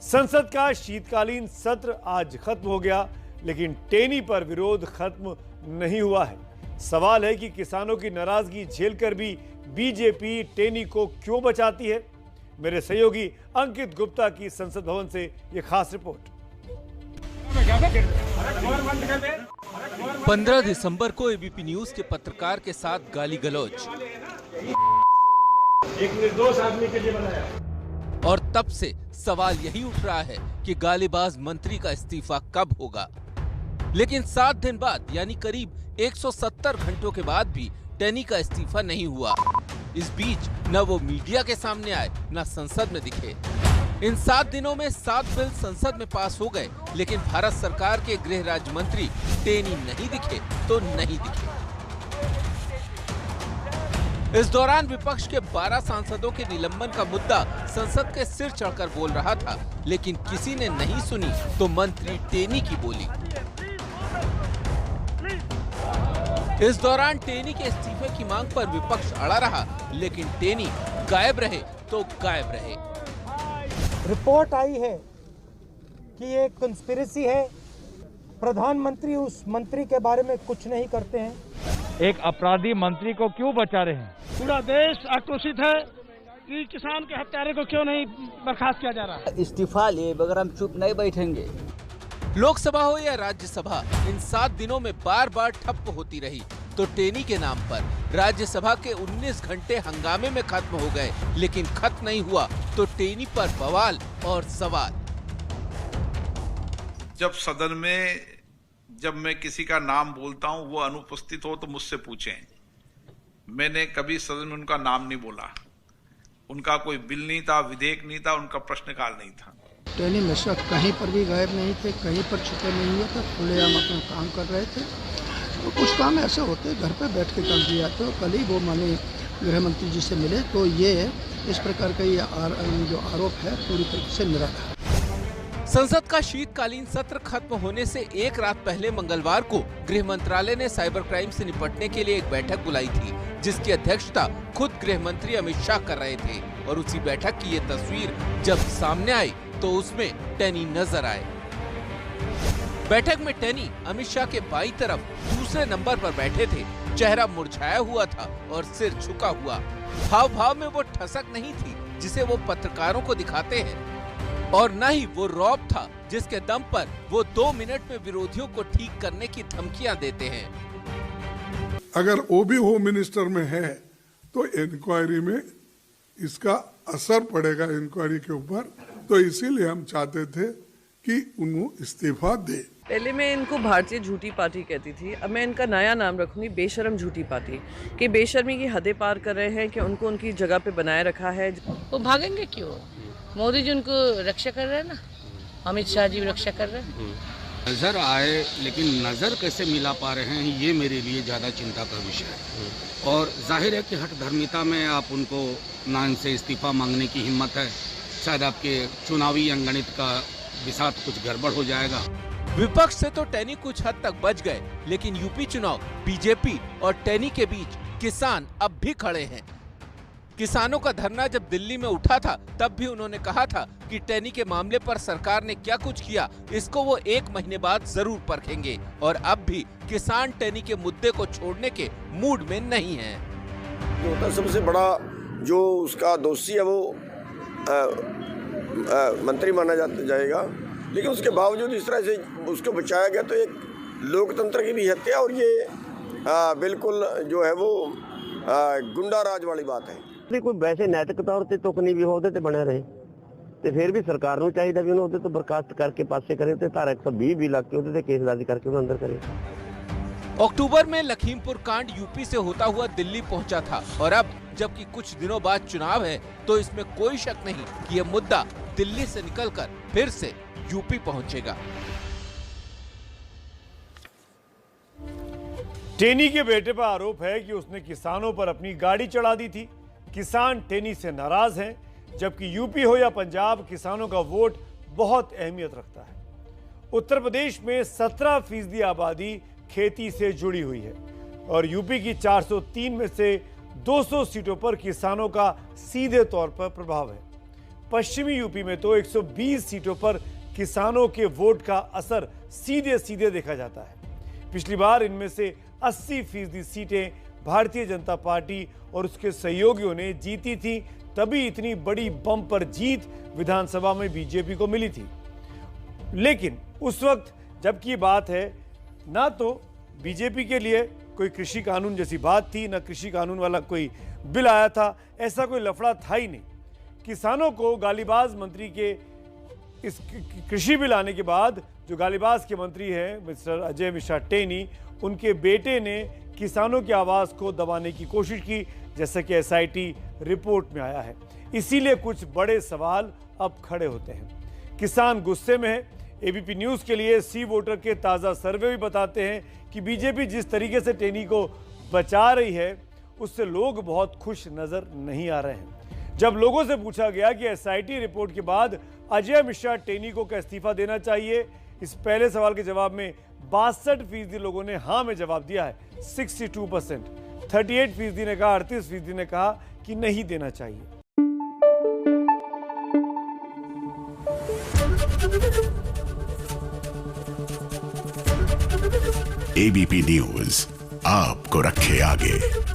संसद का शीतकालीन सत्र आज खत्म हो गया, लेकिन टेनी पर विरोध खत्म नहीं हुआ है। सवाल है कि किसानों की नाराजगी झेलकर भी बीजेपी टेनी को क्यों बचाती है। मेरे सहयोगी अंकित गुप्ता की संसद भवन से यह खास रिपोर्ट। 15 दिसंबर को एबीपी न्यूज के पत्रकार के साथ गाली गलौज, एक निर्दोष आदमी के लिए बनाया। और तब से सवाल यही उठ रहा है कि गालीबाज मंत्री का इस्तीफा कब होगा। लेकिन 7 दिन बाद यानी करीब 170 घंटों के बाद भी टेनी का इस्तीफा नहीं हुआ। इस बीच न वो मीडिया के सामने आए, न संसद में दिखे। इन 7 दिनों में 7 बिल संसद में पास हो गए, लेकिन भारत सरकार के गृह राज्य मंत्री टेनी नहीं दिखे तो नहीं दिखे। इस दौरान विपक्ष के 12 सांसदों के निलंबन का मुद्दा संसद के सिर चढ़कर बोल रहा था, लेकिन किसी ने नहीं सुनी तो मंत्री टेनी की बोली। इस दौरान टेनी के इस्तीफे की मांग पर विपक्ष अड़ा रहा, लेकिन टेनी गायब रहे तो गायब रहे। रिपोर्ट आई है कि ये कंस्पिरेसी है, प्रधानमंत्री उस मंत्री के बारे में कुछ नहीं करते हैं। एक अपराधी मंत्री को क्यों बचा रहे हैं? पूरा देश आक्रोशित है कि किसान के हत्यारे को क्यों नहीं बर्खास्त किया जा रहा है। इस्तीफा लिए बगैर हम चुप नहीं बैठेंगे। लोकसभा हो या राज्यसभा, इन 7 दिनों में बार बार ठप्प होती रही तो टेनी के नाम पर राज्यसभा के 19 घंटे हंगामे में खत्म हो गए, लेकिन खत्म नहीं हुआ तो टेनी पर बवाल और सवाल। जब सदन में जब मैं किसी का नाम बोलता हूं, वो अनुपस्थित हो तो मुझसे पूछें। मैंने कभी सदन में उनका नाम नहीं बोला। उनका कोई बिल नहीं था, विधेयक नहीं था, उनका प्रश्नकाल नहीं था। टेनी मिश्रा कहीं पर भी गायब नहीं थे, कहीं पर छुपे नहीं हुए थे, खुलेआम अपना काम कर रहे थे। तो कुछ काम ऐसे होते घर पे बैठ के कर दिया। तो कल ही वो माननीय गृह मंत्री जी से मिले, तो ये इस प्रकार का ये जो आरोप है पूरी तरीके से निराधार। संसद का शीतकालीन सत्र खत्म होने से एक रात पहले मंगलवार को गृह मंत्रालय ने साइबर क्राइम से निपटने के लिए एक बैठक बुलाई थी, जिसकी अध्यक्षता खुद गृह मंत्री अमित शाह कर रहे थे। और उसी बैठक की ये तस्वीर जब सामने आई तो उसमें टेनी नजर आए। बैठक में टेनी अमित शाह के बाईं तरफ दूसरे नंबर पर बैठे थे। चेहरा मुरझाया हुआ था और सिर झुका हुआ। हाव भाव में वो ठसक नहीं थी जिसे वो पत्रकारों को दिखाते हैं, और न ही वो रौब था जिसके दम पर वो 2 मिनट में विरोधियों को ठीक करने की धमकियां देते हैं। अगर वो भी होम मिनिस्टर में है तो इंक्वायरी में इसका असर पड़ेगा इंक्वायरी के ऊपर। तो इसीलिए हम चाहते थे कि उन्हें इस्तीफा दे। पहले मैं इनको भारतीय झूठी पार्टी कहती थी, अब मैं इनका नया नाम रखूंगी बेशर्म झूठी पार्टी। कि बेशर्मी की हदें पार कर रहे हैं कि उनको उनकी जगह पे बनाए रखा है। वो भागेंगे क्यों? मोदी जी उनको रक्षा कर रहे हैं ना, अमित शाह जी रक्षा कर रहे हैं। नजर आए, लेकिन नजर कैसे मिला पा रहे हैं, ये मेरे लिए ज्यादा चिंता का विषय है। और जाहिर है कि हठ धर्मिता में आप उनको नाम से इस्तीफा मांगने की हिम्मत है। शायद आपके चुनावी अंगणित का विसात कुछ गड़बड़ हो जाएगा। विपक्ष से तो टेनी कुछ हद तक बच गए, लेकिन यूपी चुनाव, बीजेपी और टेनी के बीच किसान अब भी खड़े हैं। किसानों का धरना जब दिल्ली में उठा था, तब भी उन्होंने कहा था कि टेनी के मामले पर सरकार ने क्या कुछ किया, इसको वो 1 महीने बाद जरूर परखेंगे। और अब भी किसान टेनी के मुद्दे को छोड़ने के मूड में नहीं है। तो सबसे बड़ा जो उसका दोषी है वो मंत्री माना जाएगा, लेकिन उसके बावजूद इस तरह से उसको बचाया गया तो एक लोकतंत्र की भी हत्या, और ये बिल्कुल जो है वो गुंडा राज वाली बात है। कोई वैसे नैतिक तौर से तो नहीं भी होते ते बने रहे ਤੇ ਫਿਰ ਵੀ ਸਰਕਾਰ ਨੂੰ ਚਾਹੀਦਾ ਵੀ ਉਹਨੂੰ ਉਹਦੇ ਤੋਂ ਬਰਖਾਸਤ ਕਰਕੇ ਪਾਸੇ ਕਰੇ ਤੇ ਧਾਰਾ 120 ਵੀ ਲੱਗ ਕੇ ਉਹਦੇ ਤੇ ਕੇਸ ਦਰਜ ਕਰਕੇ ਉਹਨੂੰ ਅੰਦਰ करे। अक्टूबर में लखीमपुर कांड यूपी से होता हुआ दिल्ली पहुंचा था, और अब जबकि कुछ दिनों बाद चुनाव है तो इसमें कोई शक नहीं कि यह मुद्दा दिल्ली से निकलकर फिर से यूपी पहुंचेगा। टेनी के बेटे पर आरोप है कि उसने किसानों पर अपनी गाड़ी चढ़ा दी थी। किसान टेनी से नाराज हैं, जबकि यूपी हो या पंजाब, किसानों का वोट बहुत अहमियत रखता है। उत्तर प्रदेश में 17% आबादी खेती से जुड़ी हुई है और यूपी की 403 में से 200 सीटों पर किसानों का सीधे तौर पर प्रभाव है। पश्चिमी यूपी में तो 120 सीटों पर किसानों के वोट का असर सीधे सीधे देखा जाता है। पिछली बार इनमें से 80% सीटें भारतीय जनता पार्टी और उसके सहयोगियों ने जीती थी, तभी इतनी बड़ी बम्पर जीत विधानसभा में बीजेपी को मिली थी। लेकिन उस वक्त जबकि बात है, ना तो बीजेपी के लिए कोई कृषि कानून जैसी बात थी, ना कृषि कानून वाला कोई बिल आया था, ऐसा कोई लफड़ा था ही नहीं। किसानों को गालीबाज मंत्री के इस कृषि बिल आने के बाद जो गालीबाज के मंत्री हैं मिस्टर अजय मिश्रा टेनी, उनके बेटे ने किसानों की आवाज़ को दबाने की कोशिश की, जैसा कि एसआईटी रिपोर्ट में आया है। इसीलिए कुछ बड़े सवाल अब खड़े होते हैं। किसान गुस्से में है। एबीपी न्यूज़ के लिए सी वोटर के ताज़ा सर्वे भी बताते हैं कि बीजेपी जिस तरीके से टेनी को बचा रही है, उससे लोग बहुत खुश नजर नहीं आ रहे हैं। जब लोगों से पूछा गया कि एसआईटी रिपोर्ट के बाद अजय मिश्रा टेनी को क्या इस्तीफा देना चाहिए, इस पहले सवाल के जवाब में 62% लोगों ने हाँ में जवाब दिया है, 62%। 38% ने कहा, 38% ने कहा कि नहीं देना चाहिए। एबीपी न्यूज़ आपको रखे आगे।